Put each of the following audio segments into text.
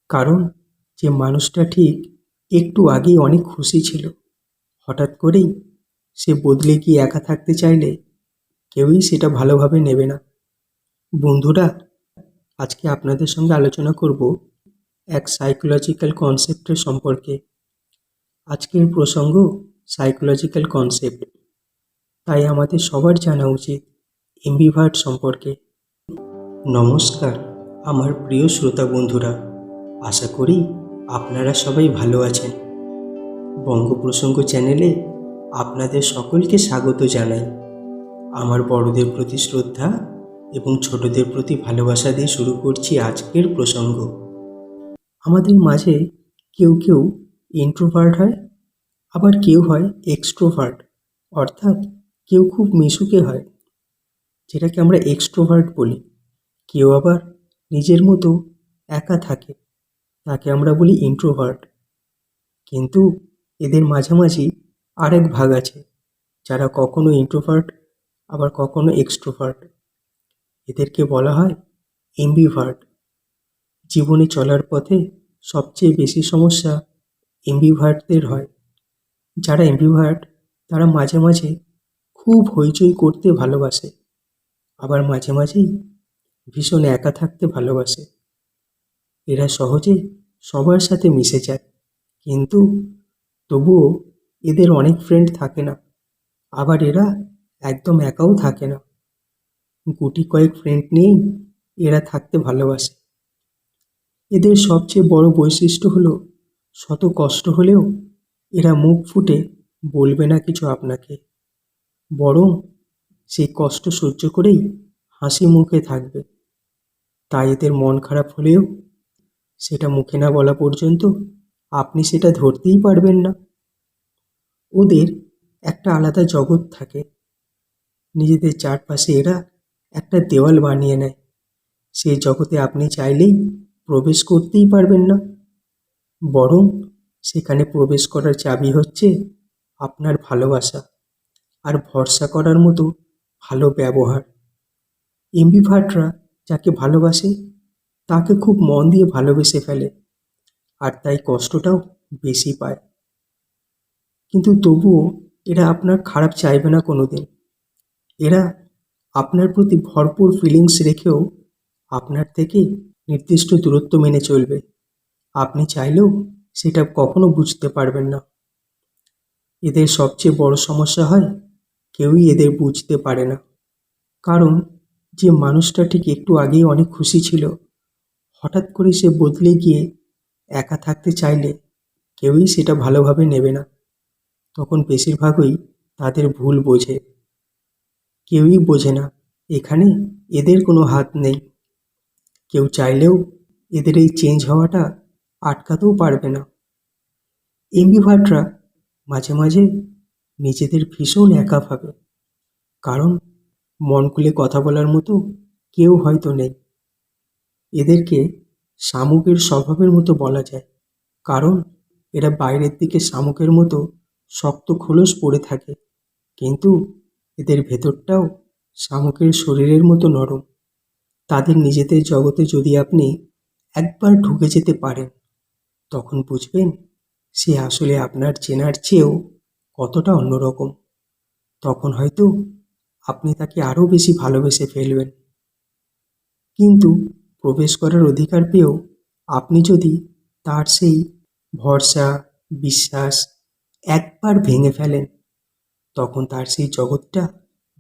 কারণ যে মানুষটা ঠিক একটু আগেই অনেক খুশি ছিল, হঠাৎ করেই সে বদলে গিয়ে একা থাকতে চাইলে কেউই সেটা ভালোভাবে নেবে না। বন্ধুরা, আজকে আপনাদের সঙ্গে আলোচনা করব এক সাইকোলজিক্যাল কনসেপ্টের সম্পর্কে। আজকের প্রসঙ্গ সাইকোলজিক্যাল কনসেপ্ট, তাই আমাদের সবার জানা উচিত এমবিভার্ট সম্পর্কে। নমস্কার আমার প্রিয় শ্রোতা বন্ধুরা, আশা করি আপনারা সবাই ভালো আছেন। বঙ্গপ্রসঙ্গ চ্যানেলে আপনাদের সকলকে স্বাগত জানাই। আমার বড়দের প্রতি শ্রদ্ধা এবং ছোটদের প্রতি ভালোবাসা দিয়ে শুরু করছি আজকের প্রসঙ্গ। আমাদের মাঝে কেউ কেউ ইন্ট্রোভার্ট হয়, আবার কেউ হয় এক্সট্রোভার্ট, অর্থাৎ কেউ খুব মিশুকে হয়, যেটাকে আমরা এক্সট্রোভার্ট বলি। কেউ আবার নিজের মতো একা থাকে, তাকে আমরা বলি ইন্ট্রোভার্ট। কিন্তু এদের মাঝামাঝি আরেক ভাগ আছে, যারা কখনো ইন্ট্রোভার্ট আবার কখনো এক্সট্রোভার্ট। এদেরকে বলা হয় এমবিভার্ট। জীবনে চলার পথে সবচেয়ে বেশি সমস্যা এমবিভার্টদের হয়। যারা এমবিভার্ট তারা মাঝে মাঝে খুব হইচই করতে ভালোবাসে, আবার মাঝে মাঝেই ভীষণ একা থাকতে ভালোবাসে। এরা সহজে সবার সাথে মিশে যায়, কিন্তু তবুও এদের অনেক ফ্রেন্ড থাকে না, আবার এরা একদম একাও থাকে না। গুটি কয়েক ফ্রেন্ড নিয়েই এরা থাকতে ভালোবাসে। এদের সবচেয়ে বড় বৈশিষ্ট্য হলো শত কষ্ট হলেও এরা মুখ ফুটে বলবে না কিছু আপনাকে, বরং সেই কষ্ট সহ্য করেই হাসি মুখে থাকবে। তাই এদের মন খারাপ হলেও সেটা মুখে না বলা পর্যন্ত আপনি সেটা ধরতেই পারবেন না। ওদের একটা আলাদা জগৎ থাকে, নিজেদের চারপাশে এরা একটা দেওয়াল বানিয়ে নেয়। সেই জগতে আপনি চাইলেই প্রবেশ করতেই পারবেন না, বরং সেখানে প্রবেশ করার চাবি হচ্ছে আপনার ভালোবাসা আর ভরসা করার মতো ভালো ব্যবহার। এমবিভার্টরা যাকে ভালোবাসে তাকে খুব মন দিয়ে ভালোবেসে ফেলে, আর তাই কষ্টটাও বেশি পায়। কিন্তু তবুও এরা আপনার খারাপ চাইবে না কোনোদিন। এরা আপনার প্রতি ভরপুর ফিলিংস রেখেও আপনার থেকে নির্দিষ্ট দূরত্ব মেনে চলবে। আপনি চাইলেও সেটা কখনো বুঝতে পারবেন না। এদের সবচেয়ে বড় সমস্যা হয় কেউই এদের বুঝতে পারে না। কারণ যে মানুষটা ঠিক একটু আগেই অনেক খুশি ছিল, হঠাৎ করে সে বদলে গিয়ে একা থাকতে চাইলে কেউই সেটা ভালোভাবে নেবে না। তখন বেশিরভাগই তাদের ভুল বোঝে। কেউই বোঝে না এখানে এদের কোনো হাত নেই। কেউ চাইলেও এদের এই চেঞ্জ হওয়াটা আটকাতেও পারবে না। এমবিভার্টরা মাঝে মাঝে নিজেদের ভীষণ একা ভাবে, কারণ মন খুলে কথা বলার মতো কেউ হয়তো নেই। এদেরকে শামুকের স্বভাবের মতো বলা যায়, কারণ এরা বাইরের দিকে শামুকের মতো শক্ত খোলস পড়ে থাকে, কিন্তু এদের ভেতরটাও শামুকের শরীরের মতো নরম। তাদের নিজেদের জগতে যদি আপনি একবার ঢুকে যেতে পারেন, তখন বুঝবেন সে আসলে আপনার চেনার চেয়েও কতটা অন্যরকম। তখন হয়তো আপনি তাকে আরও বেশি ভালোবেসে ফেলবেন। কিন্তু প্রবেশ করার অধিকার পেয়েও আপনি যদি তার সেই ভরসা, বিশ্বাস একবার ভেঙে ফেলেন, তখন তার সেই জগৎটা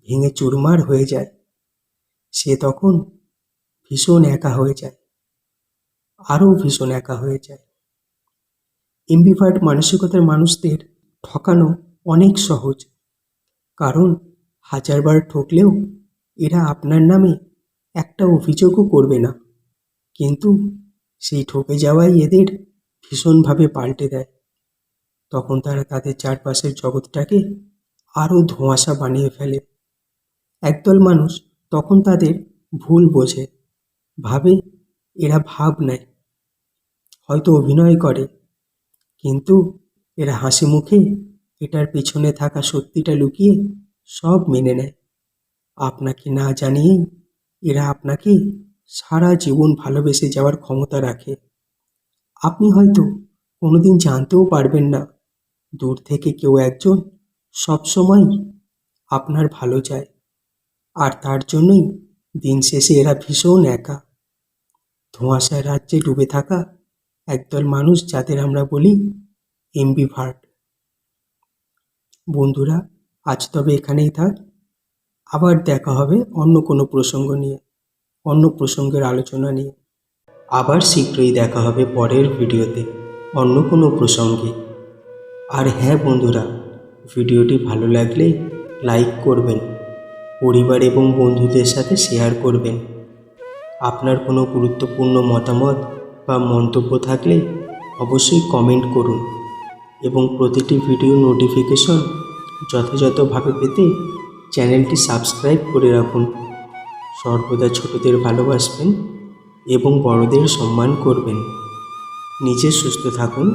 ভেঙে চুরমার হয়ে যায়। সে তখন ভীষণ একা হয়ে যায়, আরও ভীষণ একা হয়ে যায়। এমবিভার্ট মানসিকতার মানুষদের ঠকানো অনেক সহজ, কারণ হাজারবার ঠকলেও এরা আপনার নামে একটা অভিযোগও করবে না। কিন্তু সেই ঠকে যাওয়াই এদের ভীষণভাবে পাল্টে দেয়। তখন তারা তাদের চারপাশের জগৎটাকে আরও ধোঁয়াশা বানিয়ে ফেলে। একদল মানুষ তখন তাদের ভুল বোঝে, ভাবে এরা ভাব নেয়, হয়তো অভিনয় করে, কিন্তু এরা হাসি মুখে এটার পিছনে থাকা সত্যিটা লুকিয়ে সব মেনে নেয়। আপনাকে না জানিয়েই এরা আপনাকে সারা জীবন ভালোবেসে যাওয়ার ক্ষমতা রাখে। আপনি হয়তো কোনোদিন জানতেও পারবেন না দূর থেকে কেউ একজন সবসময় আপনার ভালো চায়, আর তার জন্যই দিন শেষে এরা ভীষণ একা। ধোঁয়াশার রাজ্যে ডুবে থাকা একদল মানুষ যাদের আমরা বলি এমবিভার্ট। বন্ধুরা, আজ তবে এখানেই থাক। আবার দেখা হবে অন্য কোনো প্রসঙ্গ নিয়ে, অন্য প্রসঙ্গের আলোচনা নিয়ে। আবার শীঘ্রই দেখা হবে পরের ভিডিওতে অন্য কোনো প্রসঙ্গে। আর হ্যাঁ বন্ধুরা, ভিডিওটি ভালো লাগলে লাইক করবেন, পরিবার এবং বন্ধুদের সাথে শেয়ার করবেন। আপনার কোনো গুরুত্বপূর্ণ মতামত বা মন্তব্য থাকলে অবশ্যই কমেন্ট করুন, এবং প্রতিটি ভিডিও নোটিফিকেশন যথাযথভাবে পেতে চ্যানেলটি সাবস্ক্রাইব করে রাখুন। সর্বদা ছোটদের ভালোবাসবেন এবং বড়দের সম্মান করবেন। নিজে সুস্থ থাকুন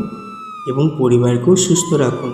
এবং পরিবারকেও সুস্থ রাখুন।